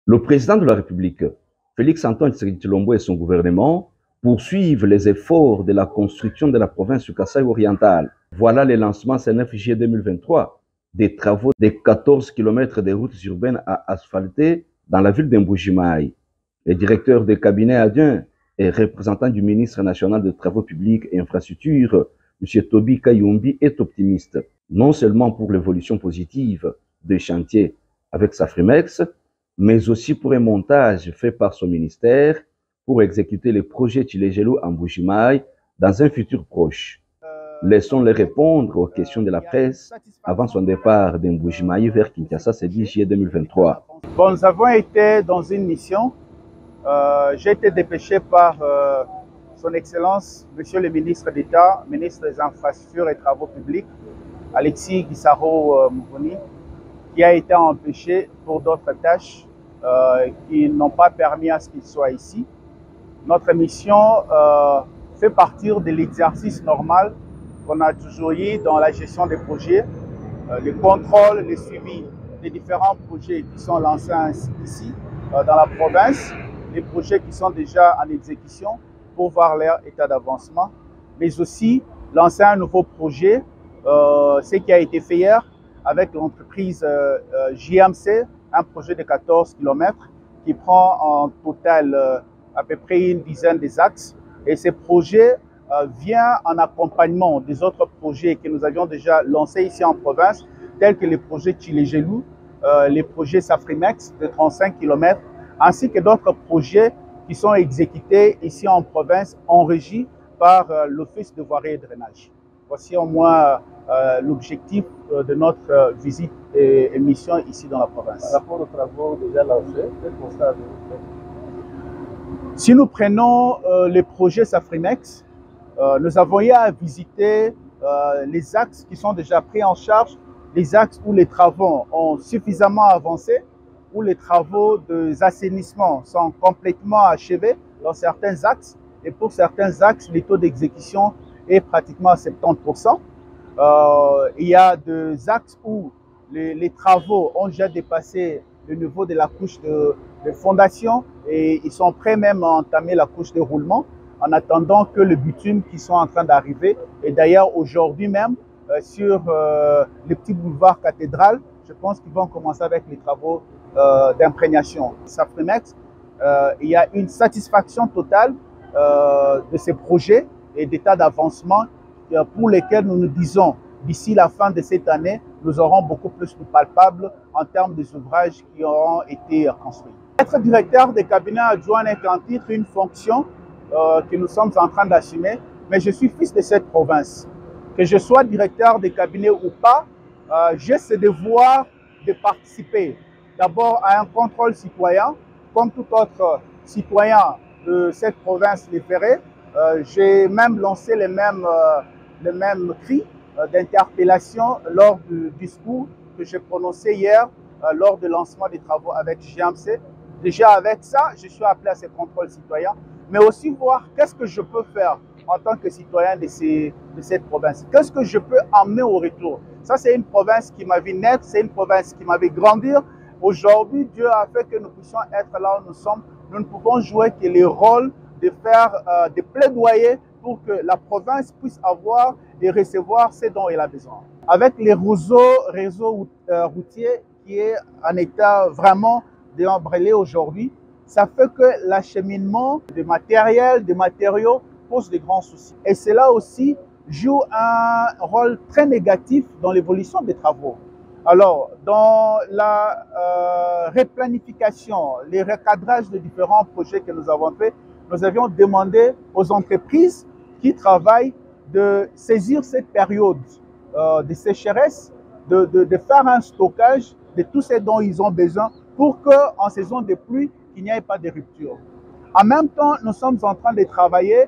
Le président de la République, Félix-Antoine Tshisekedi Tshilombo et son gouvernement poursuivent les efforts de la construction de la province du Kasaï oriental. Voilà le lancement ce 9 juillet 2023 des travaux de 14 km de routes urbaines à asphalter dans la ville d'Mbujimai. Le directeur de cabinet adjoint et représentant du ministre national des Travaux publics et infrastructures, M. Toby Kayumbi, est optimiste, non seulement pour l'évolution positive des chantiers avec Safrimex, mais aussi pour un montage fait par son ministère pour exécuter les projets Tshilejelo en Mbujimai dans un futur proche. Laissons-les répondre aux questions de la presse avant son départ d'Mbujimai vers Kinshasa ce 10 juillet 2023. Bon, nous avons été dans une mission. J'ai été dépêché par son Excellence, Monsieur le ministre d'État, ministre des Infrastructures et Travaux publics, Alexis Gisaro Moukouni, qui a été empêché pour d'autres tâches qui n'ont pas permis à ce qu'il soit ici. Notre mission fait partie de l'exercice normal qu'on a toujours eu dans la gestion des projets, le contrôle, le suivi des différents projets qui sont lancés ici dans la province, les projets qui sont déjà en exécution pour voir leur état d'avancement, mais aussi lancer un nouveau projet, ce qui a été fait hier avec l'entreprise JMC, un projet de 14 km qui prend en total à peu près une dizaine d'axes. Et ce projet vient en accompagnement des autres projets que nous avions déjà lancés ici en province, tels que les projets Tshilejelo, les projets Safrimex de 35 km, ainsi que d'autres projets qui sont exécutés ici en province en régie par l'Office de voirie et drainage. Voici au moins l'objectif de notre visite et mission ici dans la province. Par rapport aux travaux déjà lancés, quel constat avez-vous fait? Si nous prenons les projets Safrimex, nous avons eu à visiter les axes qui sont déjà pris en charge, les axes où les travaux ont suffisamment avancé, où les travaux d'assainissement sont complètement achevés dans certains axes, et pour certains axes, les taux d'exécution est pratiquement à 70%. Il y a des axes où les travaux ont déjà dépassé le niveau de la couche de fondation et ils sont prêts même à entamer la couche de roulement en attendant que le bitume qui sont en train d'arriver. Et d'ailleurs, aujourd'hui même, sur le petit boulevard Cathédrale, je pense qu'ils vont commencer avec les travaux d'imprégnation. Safrimex, il y a une satisfaction totale de ces projets et d'état d'avancement pour lesquels nous nous disons d'ici la fin de cette année, nous aurons beaucoup plus de palpables en termes des ouvrages qui auront été construits. Être directeur de cabinet adjoint est un titre, une fonction que nous sommes en train d'assumer, mais je suis fils de cette province. Que je sois directeur de cabinet ou pas, j'ai ce devoir de participer d'abord à un contrôle citoyen, comme tout autre citoyen de cette province le ferait. J'ai même lancé les mêmes cris d'interpellation lors du discours que j'ai prononcé hier lors du lancement des travaux avec JMC. Déjà avec ça, je suis appelé à ce contrôle citoyen, mais aussi voir qu'est-ce que je peux faire en tant que citoyen de cette province. Qu'est-ce que je peux amener au retour? Ça, c'est une province qui m'a vu naître, c'est une province qui m'a vu grandir. Aujourd'hui, Dieu a fait que nous puissions être là où nous sommes. Nous ne pouvons jouer que le rôle de faire des plaidoyers pour que la province puisse avoir et recevoir ce dont elle a besoin. Avec les réseaux routiers qui est en état vraiment déembrayé aujourd'hui, ça fait que l'acheminement de matériel, de matériaux pose de grands soucis. Et cela aussi joue un rôle très négatif dans l'évolution des travaux. Alors, dans la replanification, les recadrages de différents projets que nous avons faits, nous avions demandé aux entreprises qui travaillent de saisir cette période de sécheresse, de faire un stockage de tout ce dont ils ont besoin pour qu'en saison de pluie, il n'y ait pas de rupture. En même temps, nous sommes en train de travailler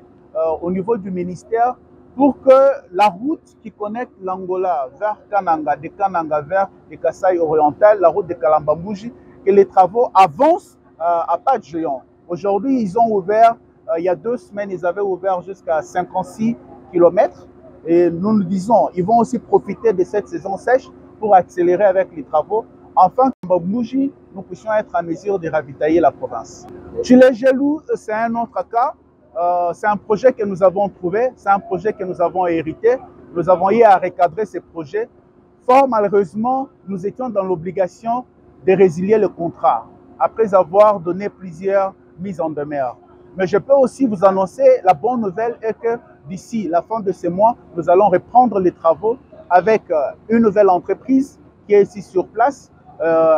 au niveau du ministère pour que la route qui connecte l'Angola vers Kananga, de Kananga vers le Kasaï oriental, la route de Kalambambouji, que les travaux avancent à pas de géant. Aujourd'hui, ils ont ouvert, il y a 2 semaines, ils avaient ouvert jusqu'à 56 km. Et nous nous disons, ils vont aussi profiter de cette saison sèche pour accélérer avec les travaux enfin, Mbamouji, nous puissions être en mesure de ravitailler la province. Tchilégelou, c'est un autre cas. C'est un projet que nous avons trouvé, c'est un projet que nous avons hérité. Nous avons eu à recadrer ces projets. Fort malheureusement, nous étions dans l'obligation de résilier le contrat après avoir donné plusieurs mises en demeure. Mais je peux aussi vous annoncer, la bonne nouvelle est que d'ici la fin de ce mois, nous allons reprendre les travaux avec une nouvelle entreprise qui est ici sur place,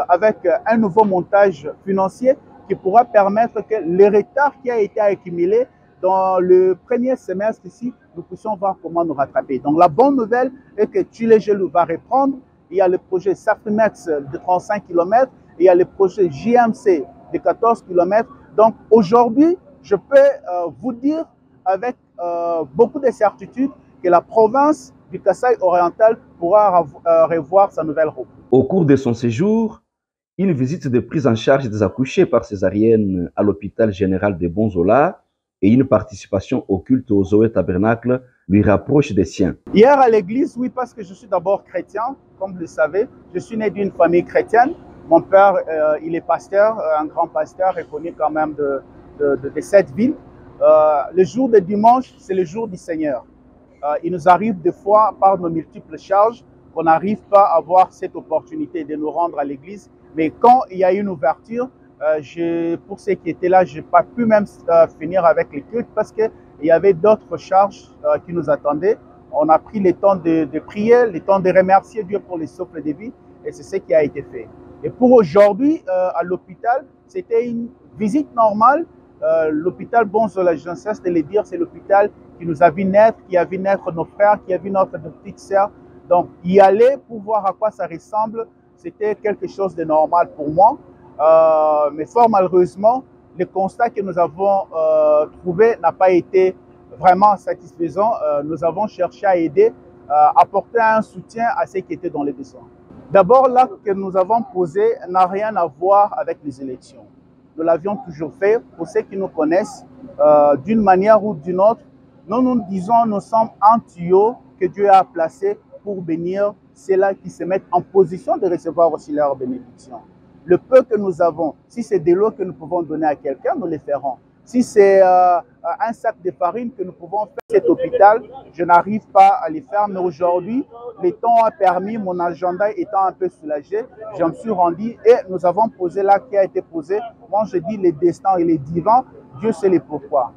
avec un nouveau montage financier qui pourra permettre que le retard qui a été accumulé dans le premier semestre ici, nous puissions voir comment nous rattraper. Donc la bonne nouvelle est que Tchilégelou va reprendre. Il y a le projet Safrimex de 35 km, il y a le projet JMC de 14 km. Donc aujourd'hui, je peux vous dire avec beaucoup de certitude que la province du Kasaï oriental pourra revoir sa nouvelle route. Au cours de son séjour, une visite de prise en charge des accouchés par césarienne à l'hôpital général de Bonzola et une participation au culte au Zoé Tabernacle lui rapproche des siens. Hier à l'église, oui, parce que je suis d'abord chrétien, comme vous le savez. Je suis né d'une famille chrétienne. Mon père, il est pasteur, un grand pasteur reconnu quand même de cette ville. Le jour de dimanche, c'est le jour du Seigneur. Il nous arrive des fois, par nos multiples charges, qu'on n'arrive pas à avoir cette opportunité de nous rendre à l'église. Mais quand il y a une ouverture, pour ceux qui étaient là, je n'ai pas pu même finir avec les cultes parce qu'il y avait d'autres charges qui nous attendaient. On a pris le temps de prier, le temps de remercier Dieu pour les souffles de vie et c'est ce qui a été fait. Et pour aujourd'hui, à l'hôpital, c'était une visite normale. L'hôpital Bonzola, je ne cesse de le dire, c'est l'hôpital qui nous a vu naître, qui a vu naître nos frères, qui a vu notre petite sœur. Donc, y aller pour voir à quoi ça ressemble, c'était quelque chose de normal pour moi. Mais fort malheureusement, le constat que nous avons trouvé n'a pas été vraiment satisfaisant. Nous avons cherché à aider, apporter un soutien à ceux qui étaient dans les besoins. D'abord, l'acte que nous avons posé n'a rien à voir avec les élections. Nous l'avions toujours fait. Pour ceux qui nous connaissent, d'une manière ou d'une autre, nous disons nous sommes un tuyau que Dieu a placé pour bénir ceux-là qui se mettent en position de recevoir aussi leur bénédiction. Le peu que nous avons, si c'est de l'eau que nous pouvons donner à quelqu'un, nous le ferons. Si c'est un sac de farine que nous pouvons faire à cet hôpital, je n'arrive pas à le faire. Mais aujourd'hui, le temps a permis, mon agenda étant un peu soulagé, je me suis rendu et nous avons posé l'acte qui a été posé. Moi, je dis le destin et le divin, Dieu sait le pourquoi.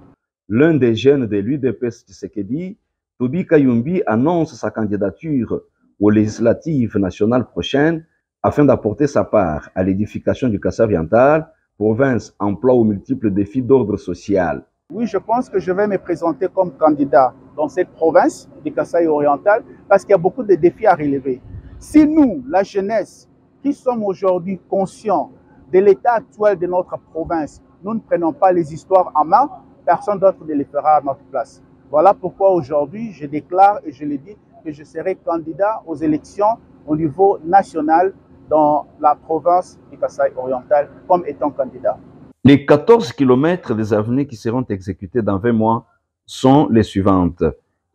L'un des jeunes de l'UDPS Tshisekedi, Tobi Kayumbi, annonce sa candidature aux législatives nationales prochaines afin d'apporter sa part à l'édification du Kasaï oriental, province emploi aux multiples défis d'ordre social. Oui, je pense que je vais me présenter comme candidat dans cette province du Kasaï oriental parce qu'il y a beaucoup de défis à relever. Si nous, la jeunesse, qui sommes aujourd'hui conscients de l'état actuel de notre province, nous ne prenons pas les histoires en main, personne d'autre ne les fera à notre place. Voilà pourquoi aujourd'hui, je déclare et je le dis que je serai candidat aux élections au niveau national dans la province du Kasaï oriental comme étant candidat. Les 14 km des avenues qui seront exécutées dans 20 mois sont les suivantes.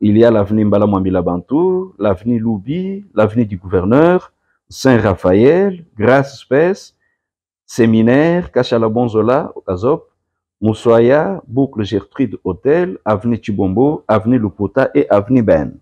Il y a l'avenue Mbala Mwambila Bantou, l'avenue Loubi, l'avenue du Gouverneur, Saint-Raphaël, Grasse Spes, Séminaire, Kachala Bonzola, Okazop, Moussoya, Boucle Gertrude Hôtel, avenue Chibombo, avenue Lupota et avenue Ben.